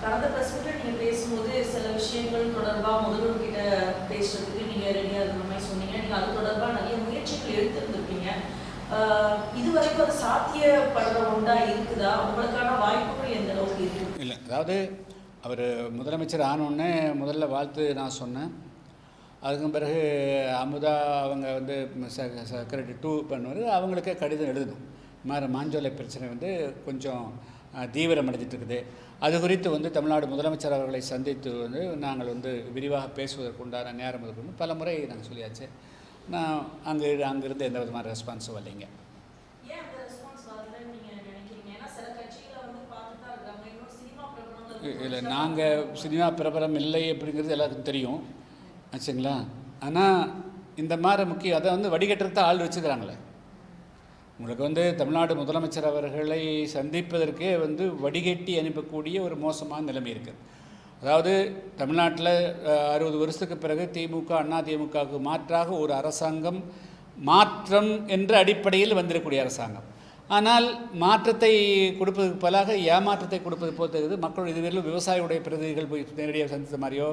கடந்த பிரஸ்மீட்ல நீங்க பேசும்போது சில விஷயங்கள் தொடர்பா முதல்வர் கிட்ட பேசுறதுக்கு நீங்க ரெடியா இருக்கிற மாதிரி சொன்னீங்க. நீங்க அது தொடர்பா நிறைய முயற்சிகள் எடுத்திருந்திருப்பீங்க. இதுவரைக்கும் அது சாத்தியப்படுற ஒன்றா இருக்குதா? உங்களுக்கான வாய்ப்புகள் எந்த அளவுக்கு இருக்கு? இல்லை, அதாவது அவர் முதலமைச்சர் ஆனோடனே முதல்ல வாழ்த்து நான் சொன்னேன். அதுக்கு பிறகு அமுதா அவங்க வந்து செக்ரட்டரி 2 பண்ணுவார், அவங்களுக்கே கடிதம் எழுதணும். மாஞ்சோலை பிரச்சனை வந்து கொஞ்சம் தீவிரம் அடைஞ்சிட்டு இருக்குது. அது குறித்து வந்து தமிழ்நாடு முதலமைச்சர் அவர்களை சந்தித்து வந்து நாங்கள் வந்து விரிவாக பேசுவதற்கு உண்டான நேரம் இருக்குன்னு பல முறை நாங்கள் சொல்லியாச்சு. நான் அங்கேருந்து எந்த விதமான ரெஸ்பான்ஸும் வரலைங்க. இல்லை, நாங்கள் சினிமா பிரபலம் இல்லை அப்படிங்கிறது எல்லாருக்கும் தெரியும் ஆச்சுங்களா. ஆனால் இந்த மாதிரி முக்கியம் அதை வந்து வடிகட்டுறத ஆள் வச்சுக்கிறாங்களே. உங்களுக்கு வந்து தமிழ்நாடு முதலமைச்சர் அவர்களை சந்திப்பதற்கே வந்து வடிகட்டி அனுப்பக்கூடிய ஒரு மோசமான நிலைமை இருக்குது. அதாவது தமிழ்நாட்டில் 60 வருஷத்துக்கு பிறகு திமுக அதிமுகவுக்கு மாற்றாக ஒரு அரசாங்கம் மாற்றம் என்ற அடிப்படையில் வந்திருக்கக்கூடிய அரசாங்கம். ஆனால் மாற்றத்தை கொடுப்பதற்கு பதிலாக ஏமாற்றத்தை கொடுப்பது போல் தெரியுது. மக்கள் இதுவரையிலும் விவசாயியுடைய பிரதிநிதிகள் போய் நேரடியாக சந்தித்த மாதிரியோ,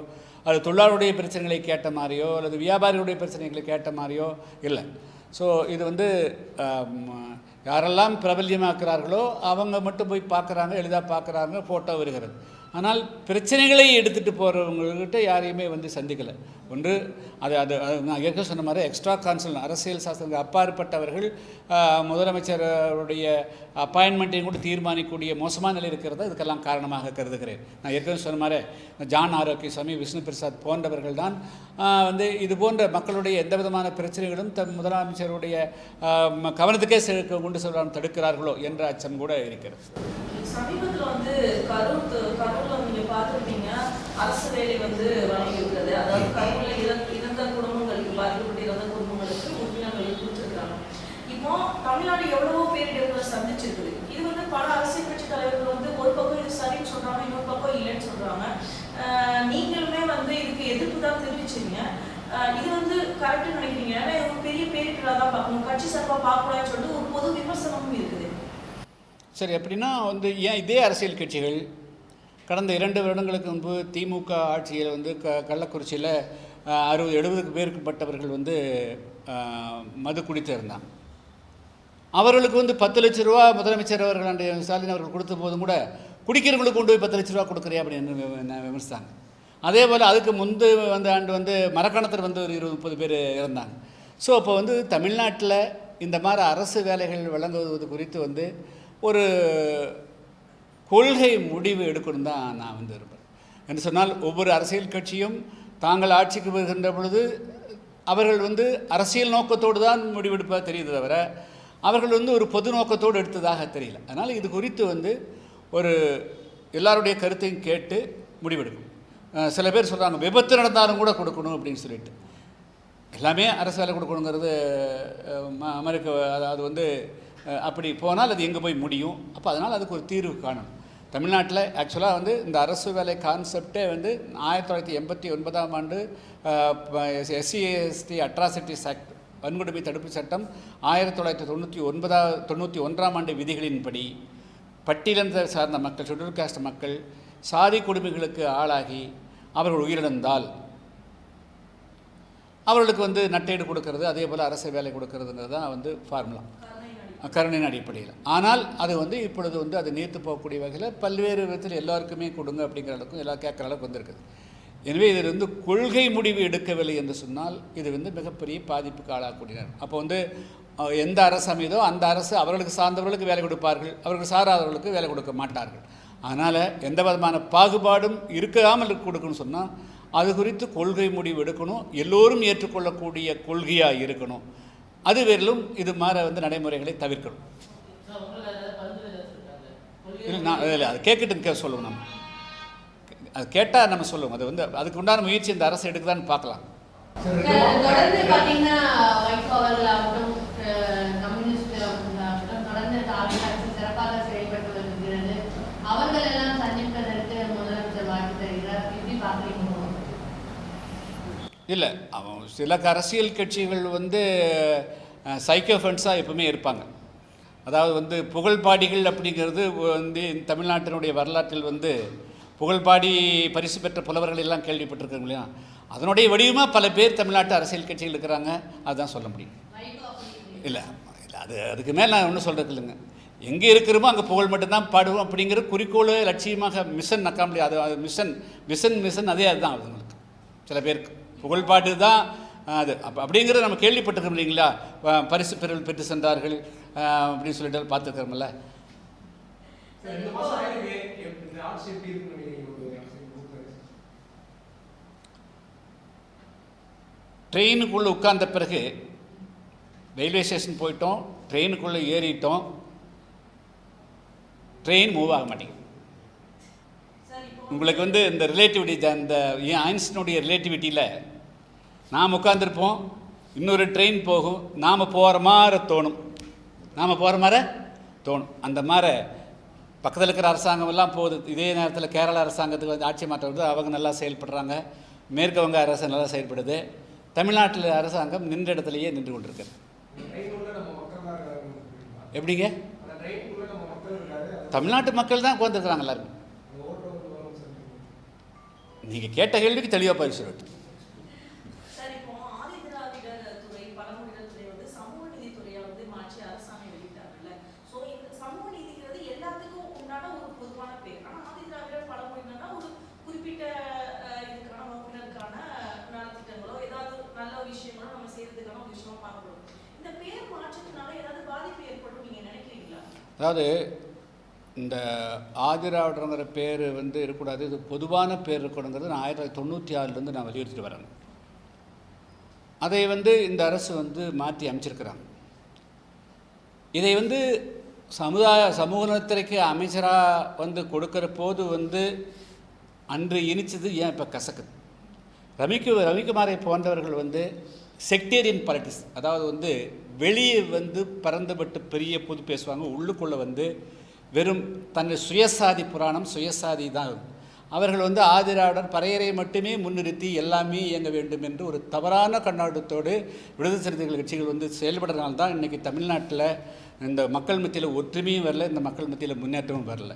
அல்லது தொழிலாளருடைய பிரச்சனைகளை கேட்ட மாதிரியோ, அல்லது வியாபாரிகளுடைய பிரச்சனைகளை கேட்ட மாதிரியோ இல்லை. ஸோ இது வந்து யாரெல்லாம் பிரபல்யமாக்குறார்களோ அவங்க மட்டும் போய் பார்க்குறாங்க, எளிதாக பார்க்குறாங்க, ஃபோட்டோ வருகிறது. ஆனால் பிரச்சனைகளை எடுத்துகிட்டு போகிறவங்கக்கிட்ட யாரையுமே வந்து சந்திக்கலை. ஒன்று அது நான் ஏற்கனவே சொன்ன மாதிரி எக்ஸ்ட்ரா கான்சல் அரசியல் சாஸ்திரங்கள் அப்பாற்பட்டவர்கள் முதலமைச்சருடைய அப்பாயின்மெண்ட்டையும் கூட தீர்மானிக்கக்கூடிய மோசமான நிலை இருக்கிறத இதுக்கெல்லாம் காரணமாக கருதுகிறேன். நான் ஏற்கனவே சொன்ன மாதிரி ஜான் ஆரோக்கியசாமி, விஷ்ணு பிரசாத் போன்றவர்கள் தான் வந்து இது போன்ற மக்களுடைய எந்த விதமான பிரச்சனைகளும் முதலமைச்சருடைய கவனத்துக்கே கொண்டு செல்வான் தடுக்கிறார்களோ என்ற அச்சம் கூட இருக்கிறது. சமீபத்தில் வந்து கரூர்ல நீங்க பார்த்துருப்பீங்க, அரசு வேலை வந்து வழங்கியிருக்கிறது. அதாவது கரூர்ல இறந்த குடும்பங்களுக்கு, பாதிக்கப்பட்ட இறந்த குடும்பங்களுக்கு உறுப்பினர்களை கொடுத்துருக்காங்க. இப்போ தமிழ்நாடு எவ்வளவோ பேரிடர்களை சந்திச்சிருக்குது. இது வந்து பல அரசியல் கட்சி தலைவர்கள் வந்து ஒரு பக்கம் இது சரின்னு சொல்றாங்க, இன்னொரு பக்கம் இல்லைன்னு சொல்றாங்க. நீங்களுமே வந்து இதுக்கு எதிர்ப்பு தான் தெரிவிச்சீங்க. இது வந்து கரெக்ட்னு நினைக்கிறீங்க? ஏன்னா இது ஒரு பெரிய பேரிடராக தான் பார்க்கணும், கட்சி சார்பாக பார்க்கக்கூடாதுன்னு சொல்லிட்டு ஒரு பொது விமர்சனமும் இருக்குது. சரி, அப்படின்னா வந்து ஏன் இதே அரசியல் கட்சிகள் கடந்த 2 வருடங்களுக்கு முன்பு திமுக ஆட்சியில் வந்து கள்ளக்குறிச்சியில் 60-70 பேருக்குப்பட்டவர்கள் வந்து மது குடித்து இருந்தாங்க. அவர்களுக்கு வந்து 10 லட்ச ரூபா முதலமைச்சர் அவர்கள் ஸ்டாலின் அவர்கள் கொடுத்த போதும் கூட குடிக்கிறவங்களுக்கு கொண்டு போய் 10 லட்ச ரூபா கொடுக்குறியா அப்படின்னு விமர்சித்தாங்க. அதே போல் அதுக்கு வந்த ஆண்டு வந்து மரக்கணத்தில் வந்து ஒரு 20-30 பேர் இறந்தாங்க. ஸோ அப்போ வந்து தமிழ்நாட்டில் இந்த மாதிரி அரசு வேலைகள் வழங்குவது குறித்து வந்து ஒரு கொள்கை முடிவு எடுக்கணும் தான் நான் வந்து இருப்பேன். என்று சொன்னால் ஒவ்வொரு அரசியல் கட்சியும் தாங்கள் ஆட்சிக்கு வருகின்ற பொழுது அவர்கள் வந்து அரசியல் நோக்கத்தோடு தான் முடிவெடுப்பதாக தெரியுது தவிர அவர்கள் வந்து ஒரு பொது நோக்கத்தோடு எடுத்ததாக தெரியல. அதனால் இது குறித்து வந்து ஒரு எல்லாருடைய கருத்தையும் கேட்டு முடிவெடுக்கணும். சில பேர் சொல்கிறாங்க விபத்து நடந்தாலும் கூட கொடுக்கணும் அப்படின்னு சொல்லிட்டு. எல்லாமே அரசு வேலை கொடுக்கணுங்கிறது அமெரிக்க, அதாவது வந்து அப்படி போனால் அது எங்கே போய் முடியும்? அப்போ அதனால் அதுக்கு ஒரு தீர்வு காணணும். தமிழ்நாட்டில் ஆக்சுவலாக வந்து இந்த அரசு வேலை கான்செப்டே வந்து 1989ஆம் ஆண்டு SC/ST அட்ராசிட்டிஸ் ஆக்ட், வன்கொடுமை தடுப்பு சட்டம் 1991ஆம் ஆண்டு விதிகளின்படி பட்டியலினத்தை சார்ந்த மக்கள், ஷெட்யூல் காஸ்ட் மக்கள் சாதி கொடுமைகளுக்கு ஆளாகி அவர்கள் உயிரிழந்தால் அவர்களுக்கு வந்து நட்டேடு கொடுக்கறது, அதே போல் அரசு வேலை கொடுக்கறதுங்கிறது தான் வந்து ஃபார்முலா, கருணையின் அடிப்படையில். ஆனால் அது வந்து இப்பொழுது வந்து அது நீர்த்து போகக்கூடிய வகையில் பல்வேறு விதத்தில் எல்லாருக்குமே கொடுங்க அப்படிங்கிற அளவுக்கு எல்லாம் கேட்குற அளவுக்கு வந்திருக்குது. எனவே இதில் வந்து கொள்கை முடிவு எடுக்கவில்லை என்று சொன்னால் இது வந்து மிகப்பெரிய பாதிப்புக்கு ஆளாகக்கூடியனர். அப்போ வந்து எந்த அரசு அமைதோ அந்த அரசு அவர்களுக்கு சார்ந்தவர்களுக்கு வேலை கொடுப்பார்கள், அவர்களுக்கு சாராதவர்களுக்கு வேலை கொடுக்க மாட்டார்கள். அதனால் எந்த விதமான பாகுபாடும் இருக்காமல் கொடுக்கணும்னு சொன்னால் அது குறித்து கொள்கை முடிவு எடுக்கணும். எல்லோரும் ஏற்றுக்கொள்ளக்கூடிய கொள்கையாக இருக்கணும். அது வேறிலும் இது மாதிரி வந்து நடைமுறைகளை தவிர்க்கணும். இல்லை, நான் இல்லை, அது கேட்கட்டுன்னு சொல்லுவோம். நம்ம அது கேட்டால் நம்ம சொல்லுவோம். அது வந்து அதுக்கு உண்டான முயற்சி இந்த அரசு எடுக்குதான்னு பார்க்கலாம். தொடர்ந்து பார்த்தீங்கன்னா வைகோ அவர்களாகட்டும், கம்யூனிஸ்ட் தொடர்ந்து அரசு சிறப்பாக செயல்பட்டு வருகிறது. அவர்கள் எல்லாம் சந்திப்பதற்கு முதலமைச்சர் வாழ்த்து தருகிறார். எப்படி பார்க்குறீங்க? இல்லை, சில அரசியல் கட்சிகள் வந்து சைக்கோஃபென்ஸாக எப்பவுமே இருப்பாங்க. அதாவது வந்து புகழ்பாடிகள் அப்படிங்கிறது வந்து தமிழ்நாட்டினுடைய வரலாற்றில் வந்து புகழ்பாடி பரிசு பெற்ற புலவர்கள் எல்லாம் கேள்விப்பட்டிருக்காங்க இல்லையா? அதனுடைய வடிவமாக பல பேர் தமிழ்நாட்டு அரசியல் கட்சிகள் இருக்கிறாங்க. அதுதான் சொல்ல முடியும். இல்லை அதுக்கு மேலே நான் ஒன்றும் சொல்கிறது இல்லைங்க. எங்கே இருக்கிறோமோ அங்கே புகழ் மட்டும்தான் பாடுவோம் அப்படிங்கிற குறிக்கோள் லட்சியமாக மிஷன் நக்க முடியாது. அது மிஷன் அதே அதுதான் அவங்களுக்கு. சில பேருக்கு புகழ்பாடு தான் அது அப்படிங்கிறது நம்ம கேள்விப்பட்டிருக்கோம் இல்லைங்களா? பரிசு பெற்று சென்றார்கள் அப்படின்னு சொல்லிட்டு பார்த்துருக்கிறோம்ல. ட்ரெயினுக்குள்ளே உட்கார்ந்த பிறகு ரயில்வே ஸ்டேஷன் போயிட்டோம், ட்ரெயினுக்குள்ளே ஏறிட்டோம், ட்ரெயின் மூவ் ஆக மாட்டேங்குது. உங்களுக்கு வந்து இந்த ரிலேட்டிவிட்டி, அந்த ஐன்ஸ்டீனுடைய ரிலேட்டிவிட்டியில் நாம் உட்காந்துருப்போம், இன்னொரு ட்ரெயின் போகும், நாம் போகிற மாதிரி தோணும். அந்த மாதிரி பக்கத்தில் இருக்கிற அரசாங்கம் எல்லாம் போகுது. இதே நேரத்தில் கேரள அரசாங்கத்துக்கு வந்து ஆட்சி மாற்றம் வருது, அவங்க நல்லா செயல்படுறாங்க. மேற்கு வங்க அரசு நல்லா செயல்படுது. தமிழ்நாட்டில் அரசாங்கம் நின்ற இடத்துலையே நின்று கொண்டிருக்கிறது. எப்படிங்க? தமிழ்நாட்டு மக்கள் தான் உட்காந்துருக்குறாங்க எல்லாருமே. நீங்கள் கேட்ட கேள்விக்கு தெளிவாக பதில் சொல்லட்டும். அதாவது இந்த ஆதிராவிடங்கிற பேர் வந்து இருக்கக்கூடாது, இது பொதுவான பேர் இருக்கணுங்கிறது நான் 1996 நான் வலியுறுத்திட்டு வரேன். அதை வந்து இந்த அரசு வந்து மாற்றி அமைச்சிருக்கிறாங்க. இதை வந்து சமூக நலத்துறைக்கு அமைச்சராக வந்து கொடுக்குற போது வந்து அன்று இனிச்சது ஏன் இப்போ கசக்குது? ரவிக்குமாரை போன்றவர்கள் வந்து செக்டேரியன் பாலிட்டிக்ஸ், அதாவது வந்து வெளியே வந்து பறந்துபட்டு பெரிய பொது பேசுவாங்க, உள்ளுக்குள்ளே வந்து வெறும் தன்னை சுயசாதி புராணம், சுயசாதி தான். அவர்கள் வந்து ஆதிராவிடர் பறையரை மட்டுமே முன்னிறுத்தி எல்லாமே இயங்க வேண்டும் என்று ஒரு தவறான கண்ணோட்டத்தோடு விடுதலை சிறுத்தைகள் கட்சிகள் வந்து செயல்படுறதுனால தான் இன்றைக்கி தமிழ்நாட்டில் இந்த மக்கள் மத்தியில் ஒற்றுமையும் வரல, இந்த மக்கள் மத்தியில் முன்னேற்றமும் வரல.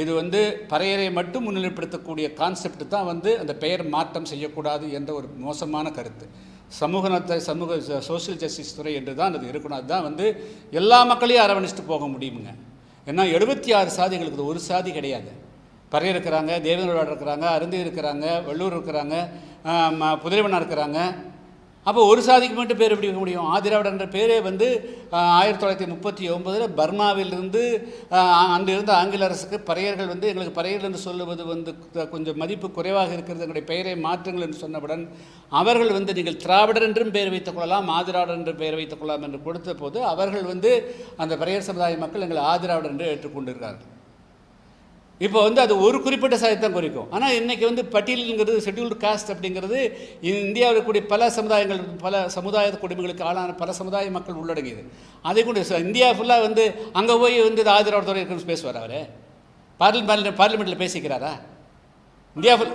இது வந்து பறையரை மட்டும் முன்னிலைப்படுத்தக்கூடிய கான்செப்ட் தான் வந்து அந்த பெயர் மாற்றம் செய்யக்கூடாது என்ற ஒரு மோசமான கருத்து. சமூக சோசியல் ஜஸ்டிஸ் துறை என்று தான் அது இருக்கணும். அதுதான் வந்து எல்லா மக்களையும் அரவணைச்சிட்டு போக முடியுமுங்க. ஏன்னா 76 சாதிகளுக்கு ஒரு சாதி கிடையாது. பறையர் இருக்கிறாங்க, தேவேந்திரவாடர் இருக்கிறாங்க, அருந்தி இருக்கிறாங்க, வள்ளூர் இருக்கிறாங்க, புதிரவனார் இருக்கிறாங்க. அப்போ ஒரு சாதிக்கு மட்டும் பேர் எப்படி வைக்க முடியும்? ஆதிராவிடன்ற பேரே வந்து 1939 பர்மாவிலிருந்து அன்று இருந்த ஆங்கில அரசுக்கு பறையர்கள் வந்து எங்களுக்கு பறையர்கள் என்று சொல்லுவது வந்து கொஞ்சம் மதிப்பு குறைவாக இருக்கிறது, எங்களுடைய பெயரை மாற்றுங்கள் என்று சொன்னவுடன் அவர்கள் வந்து நீங்கள் திராவிடர் என்றும் பெயர் வைத்துக் கொள்ளலாம், ஆதிராவிடர் என்று பெயர் வைத்துக் கொள்ளலாம் என்று கொடுத்த போது அவர்கள் வந்து அந்த பறையர் சமுதாய மக்கள் எங்களை ஆதிராவிடர் என்று ஏற்றுக்கொண்டிருக்கிறார்கள். இப்போ வந்து அது ஒரு குறிப்பிட்ட சாதித்தான் குறிக்கும். ஆனால் இன்றைக்கி வந்து பட்டியலுங்கிறது ஷெட்யூல்டு காஸ்ட் அப்படிங்கிறது இந்தியாவில் இருக்கக்கூடிய பல சமுதாயங்கள், பல சமுதாய குடும்பங்களுக்கு ஆளான பல சமுதாய மக்கள் உள்ளடங்கியது. அதை கொண்டு இந்தியா ஃபுல்லாக வந்து அங்கே போய் வந்து ஆதிராவிடர் துறை இருக்குன்னு பேசுவார். அவர் பார்லிமெண்ட்டில் பேசிக்கிறாரா? இந்தியா ஃபுல்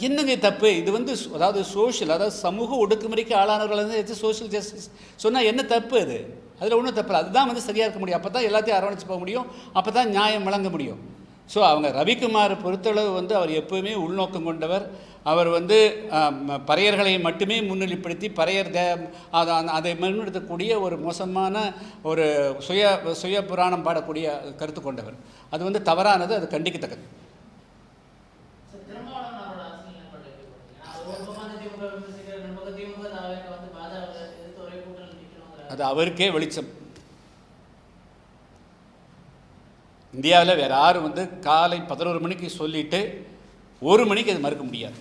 என்னங்க தப்பு இது? வந்து அதாவது சோஷியல், அதாவது சமூக ஒடுக்குமுறைக்கு ஆளானவர்கள் வந்து சோஷியல் ஜஸ்டிஸ் சொன்னால் என்ன தப்பு? அது அதில் ஒன்றும் தப்பு இல்லை. அதுதான் வந்து சரியாக இருக்க முடியும். அப்போ தான் எல்லாத்தையும் அரவணைச்சு போக முடியும், அப்போ தான் நியாயம் வழங்க முடியும். ஸோ அவங்க ரவிக்குமார் பொறுத்தளவு வந்து அவர் எப்போவுமே உள்நோக்கம் கொண்டவர். அவர் வந்து பறையர்களை மட்டுமே முன்னிலைப்படுத்தி பறையர் அதை முன்னிறுத்தக்கூடிய ஒரு மோசமான ஒரு சுய புராணம் பாடக்கூடிய கருத்து கொண்டவர். அது வந்து தவறானது, அது கண்டிக்கத்தக்கது. அது அவருக்கே வெளிச்சம். இந்தியாவில் வேறு யாரும் வந்து காலை 11 மணிக்கு சொல்லிட்டு 1 மணிக்கு அது மறுக்க முடியாது.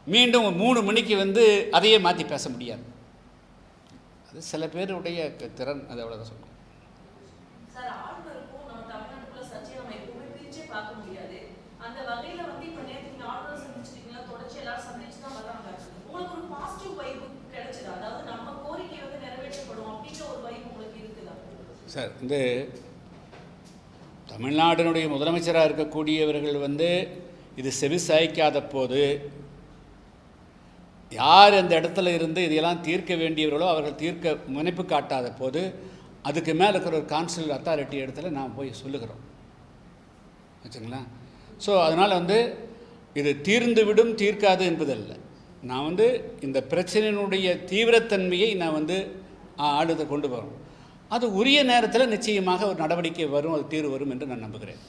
மீண்டும் 3 மணிக்கு வந்து அதையே மாற்றி பேச முடியாது. அது சில பேருடைய திறன், அது அவ்வளோதான் சொல்லுவோம். சார், இந்த தமிழ்நாட்டினுடைய முதலமைச்சராக இருக்கக்கூடியவர்கள் வந்து இது செவி சாய்க்காத போது யார் அந்த இடத்துல இருந்து இதையெல்லாம் தீர்க்க வேண்டியவர்களோ அவர்கள் தீர்க்க முனைப்பு காட்டாத போது அதுக்கு மேலே இருக்கிற ஒரு கான்சுலர் அத்தாரிட்டி இடத்துல நான் போய் சொல்லுகிறோம் வச்சுங்களா. ஸோ அதனால் வந்து இது தீர்ந்து விடும் தீர்க்காது என்பதல்ல. நான் வந்து இந்த பிரச்சனையினுடைய தீவிரத்தன்மையை நான் வந்து ஆளுதை கொண்டு வரோம். அது உரிய நேரத்தில் நிச்சயமாக ஒரு நடவடிக்கை வரும், அது தீர்வு வரும் என்று நான் நம்புகிறேன்.